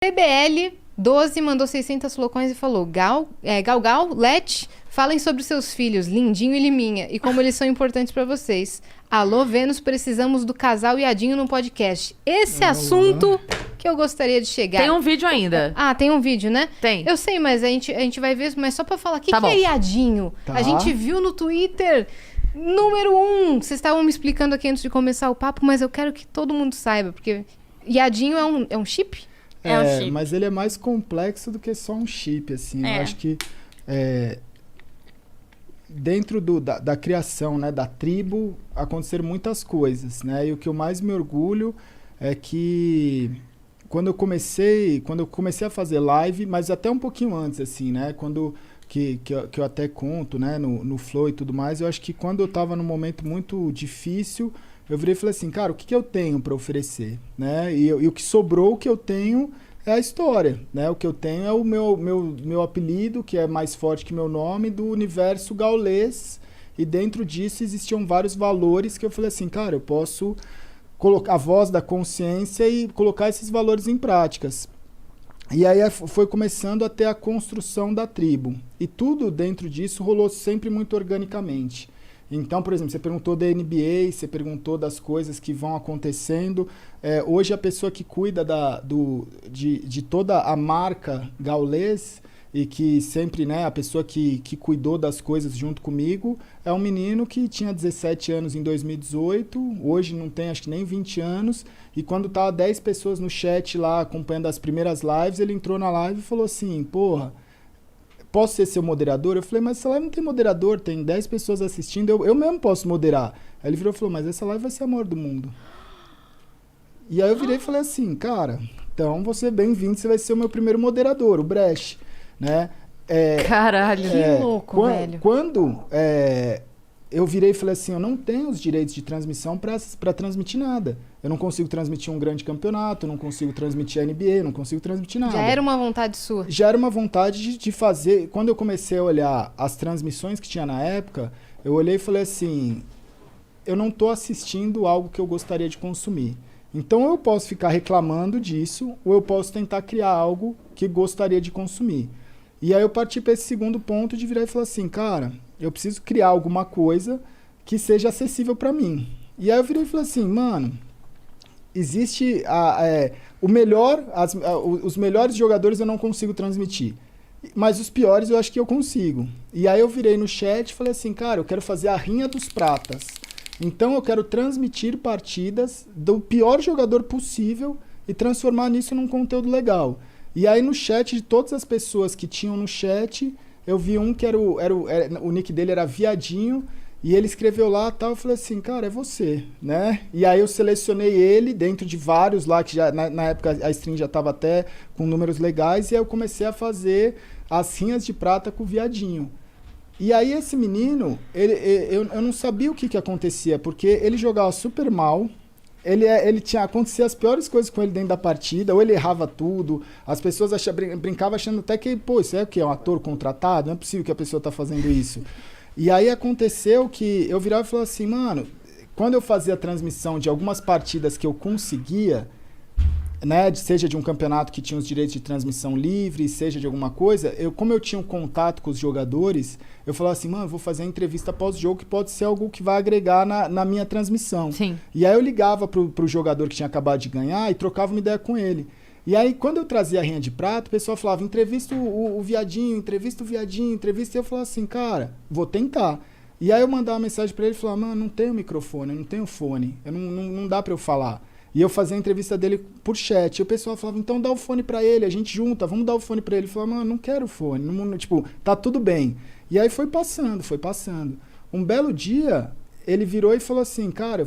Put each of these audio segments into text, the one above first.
TBL12 mandou 600 flocões e falou: Gal, Let, falem sobre seus filhos, Lindinho e Liminha, e como eles são importantes pra vocês. Alô, Vênus, precisamos do casal Iadinho no podcast. Esse assunto que eu gostaria de chegar. Tem um vídeo ainda. Ah, tem um vídeo, né? Tem. Eu sei, mas a gente vai ver, mas só pra falar, o que Tá é bom. Iadinho? Tá. A gente viu no Twitter, número 1. Vocês estavam me explicando aqui antes de começar o papo, mas eu quero que todo mundo saiba, porque Iadinho é um chip? É um chip. Mas ele é mais complexo do que só um chip, assim. É. Eu acho que dentro da criação, né, da tribo, aconteceram muitas coisas, né? E o que eu mais me orgulho é que quando eu comecei a fazer live, mas até um pouquinho antes, assim, né? Que eu até conto, né, no Flow e tudo mais, eu acho que quando eu tava num momento muito difícil, eu virei e falei assim, cara, o que eu tenho para oferecer, né? E o que sobrou, o que eu tenho é a história, né? O que eu tenho é o meu apelido, que é mais forte que meu nome, do universo gaulês, e dentro disso existiam vários valores que eu falei assim, cara, eu posso colocar a voz da consciência e colocar esses valores em práticas. E aí foi começando a ter a construção da tribo. E tudo dentro disso rolou sempre muito organicamente. Então, por exemplo, você perguntou da NBA, você perguntou das coisas que vão acontecendo. Hoje a pessoa que cuida de toda a marca gaulês e que sempre, né, a pessoa que cuidou das coisas junto comigo é um menino que tinha 17 anos em 2018, hoje não tem acho que nem 20 anos, e quando tava 10 pessoas no chat lá acompanhando as primeiras lives, ele entrou na live e falou assim, porra, posso ser seu moderador? Eu falei, mas essa live não tem moderador, tem 10 pessoas assistindo, eu mesmo posso moderar. Aí ele virou e falou, mas essa live vai ser a maior do mundo. E aí eu virei e falei assim, cara, então você é bem-vindo, você vai ser o meu primeiro moderador, o Brecht, né? Caralho. Que louco, velho. Quando eu virei e falei assim, eu não tenho os direitos de transmissão para transmitir nada. Eu não consigo transmitir um grande campeonato, eu não consigo transmitir a NBA, eu não consigo transmitir nada. Já era uma vontade sua? Já era uma vontade de fazer. Quando eu comecei a olhar as transmissões que tinha na época, eu olhei e falei assim, eu não estou assistindo algo que eu gostaria de consumir. Então eu posso ficar reclamando disso, ou eu posso tentar criar algo que gostaria de consumir. E aí eu parti para esse segundo ponto de virar e falar assim, cara, eu preciso criar alguma coisa que seja acessível para mim. E aí eu virei e falei assim, mano, existe os melhores jogadores eu não consigo transmitir, mas os piores eu acho que eu consigo. E aí eu virei no chat e falei assim, cara, eu quero fazer a rinha dos pratas. Então eu quero transmitir partidas do pior jogador possível e transformar nisso num conteúdo legal. E aí no chat de todas as pessoas que tinham no chat, eu vi um que o nick dele era Viadinho, e ele escreveu lá tal, eu falei assim, cara, é você, né? E aí eu selecionei ele dentro de vários lá, que já na época a stream já estava até com números legais, e aí eu comecei a fazer as rinhas de prata com o Viadinho. E aí esse menino, eu não sabia o que acontecia, porque ele jogava super mal, acontecia as piores coisas com ele dentro da partida, ou ele errava tudo, as pessoas brincavam achando até que, pô, isso é o quê? É um ator contratado? Não é possível que a pessoa tá fazendo isso. E aí aconteceu que eu virava e falava assim, mano, quando eu fazia a transmissão de algumas partidas que eu conseguia, né, seja de um campeonato que tinha os direitos de transmissão livre, seja de alguma coisa, como eu tinha um contato com os jogadores, eu falava assim, mano, eu vou fazer a entrevista pós-jogo que pode ser algo que vai agregar na minha transmissão. Sim. E aí eu ligava pro jogador que tinha acabado de ganhar e trocava uma ideia com ele. E aí, quando eu trazia a rinha de prata, o pessoal falava, entrevista o Viadinho, entrevista o Viadinho, entrevista, e eu falava assim, cara, vou tentar. E aí eu mandava uma mensagem pra ele e falava, mano, não tenho microfone, eu não tenho fone, não dá pra eu falar. E eu fazia a entrevista dele por chat. E o pessoal falava, então dá o fone pra ele, a gente junta, vamos dar o fone pra ele. Ele falava, mano, não quero fone, tipo, tá tudo bem. E aí foi passando. Um belo dia, ele virou e falou assim, cara,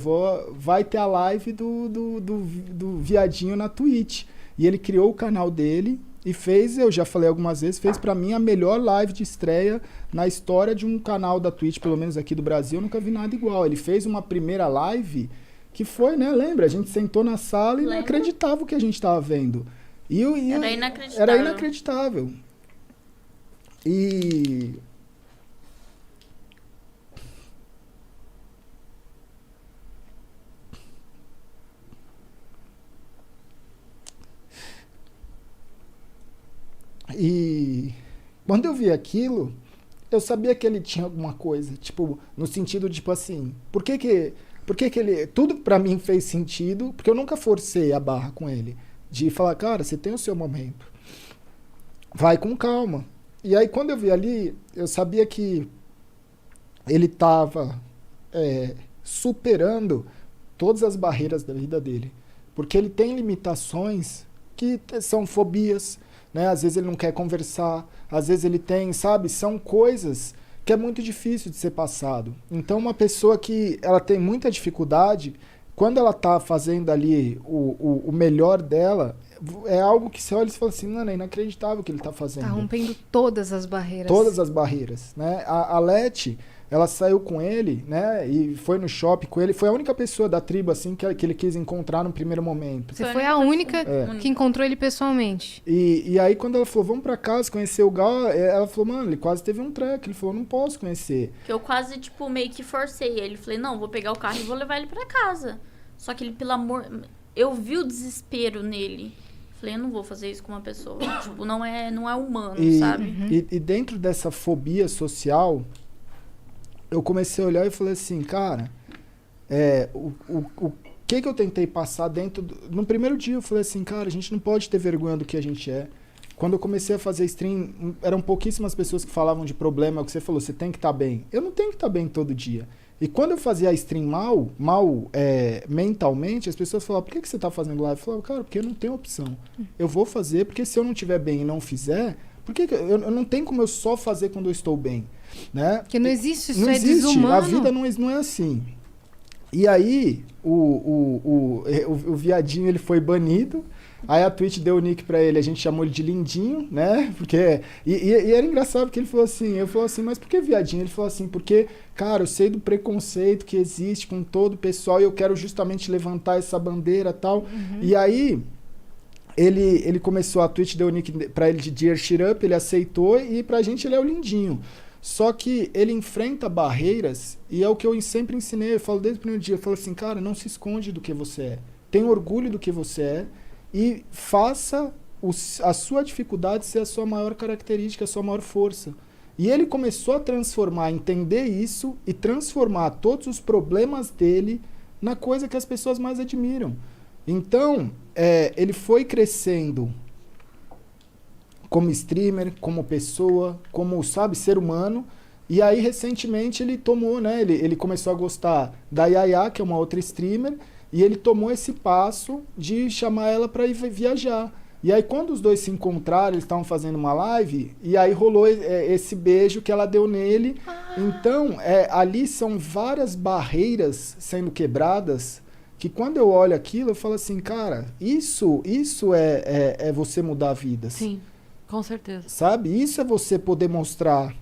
vai ter a live do Viadinho na Twitch. E ele criou o canal dele e fez, eu já falei algumas vezes, fez pra mim a melhor live de estreia na história de um canal da Twitch, pelo menos aqui do Brasil, eu nunca vi nada igual. Ele fez uma primeira live que foi, né, lembra? A gente sentou na sala e não acreditava o que a gente tava vendo. Era inacreditável. Era inacreditável. E... E quando eu vi aquilo, eu sabia que ele tinha alguma coisa, tipo, no sentido, tipo assim, por que que ele... Tudo pra mim fez sentido, porque eu nunca forcei a barra com ele. De falar, cara, você tem o seu momento. Vai com calma. E aí, quando eu vi ali, eu sabia que ele tava superando todas as barreiras da vida dele. Porque ele tem limitações que são fobias, né? Às vezes ele não quer conversar, às vezes ele tem, sabe? São coisas que é muito difícil de ser passado. Então, uma pessoa que ela tem muita dificuldade, quando ela tá fazendo ali o melhor dela, é algo que você olha e fala assim, mano, é inacreditável o que ele tá fazendo. Tá rompendo todas as barreiras. Todas as barreiras, né? A Leti, ela saiu com ele, né? E foi no shopping com ele. Foi a única pessoa da tribo, assim, que ele quis encontrar no primeiro momento. Você foi a única que encontrou ele pessoalmente. E aí, quando ela falou, vamos pra casa conhecer o Gal, ela falou, mano, ele quase teve um treco. Ele falou, não posso conhecer. Que eu quase, tipo, meio que forcei ele. Falei, não, vou pegar o carro e vou levar ele pra casa. Só que ele, pelo amor... Eu vi o desespero nele. Falei, eu não vou fazer isso com uma pessoa. Tipo, não é humano, sabe? E dentro dessa fobia social... Eu comecei a olhar e falei assim, cara, o que eu tentei passar dentro... No primeiro dia eu falei assim, cara, a gente não pode ter vergonha do que a gente é. Quando eu comecei a fazer stream, eram pouquíssimas pessoas que falavam de problema, é o que você falou, você tem que estar bem. Eu não tenho que estar bem todo dia. E quando eu fazia a stream mal mentalmente, as pessoas falavam, por que você está fazendo live? Eu falava, cara, porque eu não tenho opção. Eu vou fazer, porque se eu não estiver bem e não fizer, eu não tenho como eu só fazer quando eu estou bem. Né? Porque não existe, isso não é existe. desumano. A vida não é assim. E aí, o viadinho ele foi banido. Aí a Twitch deu o nick pra ele, a gente chamou ele de Lindinho, né? Porque, e era engraçado porque ele falou assim, eu falei assim, mas por que viadinho? Ele falou assim, porque, cara, eu sei do preconceito que existe com todo o pessoal e eu quero justamente levantar essa bandeira e tal. E aí... Ele começou, a Twitch deu o nick pra ele de Dear Shit Up, ele aceitou e pra gente ele é o Lindinho. Só que ele enfrenta barreiras e é o que eu sempre ensinei, eu falo desde o primeiro dia, eu falo assim, cara, não se esconde do que você é. Tenha orgulho do que você é e faça a sua dificuldade ser a sua maior característica, a sua maior força. E ele começou a transformar, entender isso e transformar todos os problemas dele na coisa que as pessoas mais admiram. Então, ele foi crescendo como streamer, como pessoa, como, sabe, ser humano. E aí, recentemente, ele tomou, né? Ele começou a gostar da Yaya, que é uma outra streamer, e ele tomou esse passo de chamar ela para ir viajar. E aí, quando os dois se encontraram, eles estavam fazendo uma live, e aí rolou esse beijo que ela deu nele. Então, ali são várias barreiras sendo quebradas, que quando eu olho aquilo, eu falo assim, cara, isso é você mudar vidas. Sim, com certeza. Sabe? Isso é você poder mostrar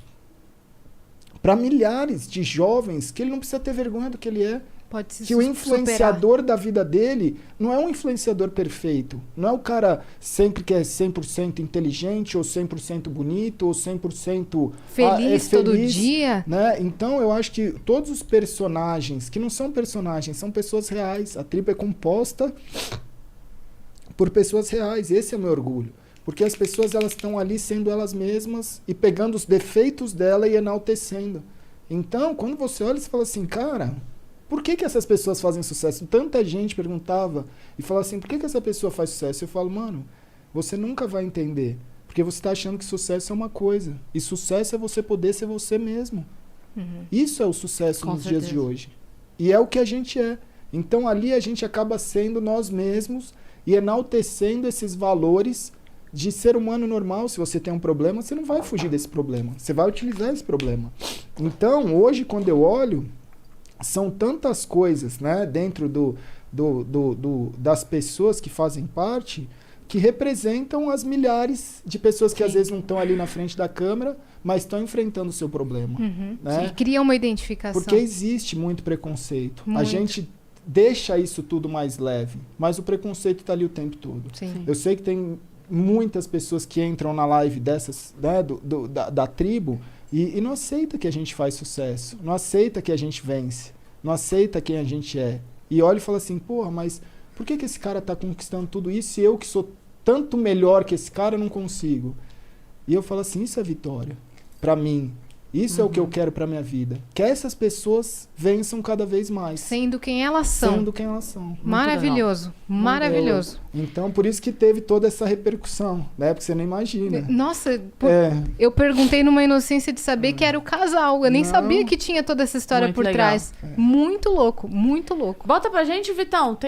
para milhares de jovens que ele não precisa ter vergonha do que ele é. Pode se que o influenciador da vida dele não é um influenciador perfeito. Não é o cara sempre que é 100% inteligente, ou 100% bonito, ou 100% feliz todo dia. Né? Então, eu acho que todos os personagens, que não são personagens, são pessoas reais. A tribo é composta por pessoas reais. Esse é o meu orgulho. Porque as pessoas elas estão ali sendo elas mesmas e pegando os defeitos dela e enaltecendo. Então, quando você olha, você fala assim, cara... Por que essas pessoas fazem sucesso? Tanta gente perguntava e falava assim, por que essa pessoa faz sucesso? Eu falo, mano, você nunca vai entender. Porque você está achando que sucesso é uma coisa. E sucesso é você poder ser você mesmo. Isso é o sucesso nos dias de hoje. E é o que a gente é. Então ali a gente acaba sendo nós mesmos e enaltecendo esses valores de ser humano normal. Se você tem um problema, você não vai fugir desse problema. Você vai utilizar esse problema. Então, hoje, quando eu olho... São tantas coisas, né, dentro das pessoas que fazem parte que representam as milhares de pessoas que às vezes não estão ali na frente da câmera, mas estão enfrentando o seu problema. Né? Sim, cria uma identificação. Porque existe muito preconceito. Muito. A gente deixa isso tudo mais leve, mas o preconceito está ali o tempo todo. Sim. Eu sei que tem muitas pessoas que entram na live dessas, né, da tribo, e não aceita que a gente faz sucesso, não aceita que a gente vence, não aceita quem a gente é. E olha e fala assim, porra, mas por que esse cara tá conquistando tudo isso e eu que sou tanto melhor que esse cara não consigo? E eu falo assim, isso é vitória pra mim. Isso é o que eu quero pra minha vida. Que essas pessoas vençam cada vez mais. Sendo quem elas são. Sendo quem elas são. Muito Maravilhoso, legal. maravilhoso. Então, por isso que teve toda essa repercussão, né? Porque você não imagina. Nossa, É. eu perguntei numa inocência de saber que era o casal. Eu nem Não. sabia que tinha toda essa história Muito por legal. trás. Muito louco, muito louco. Bota pra gente, Vitão. Tem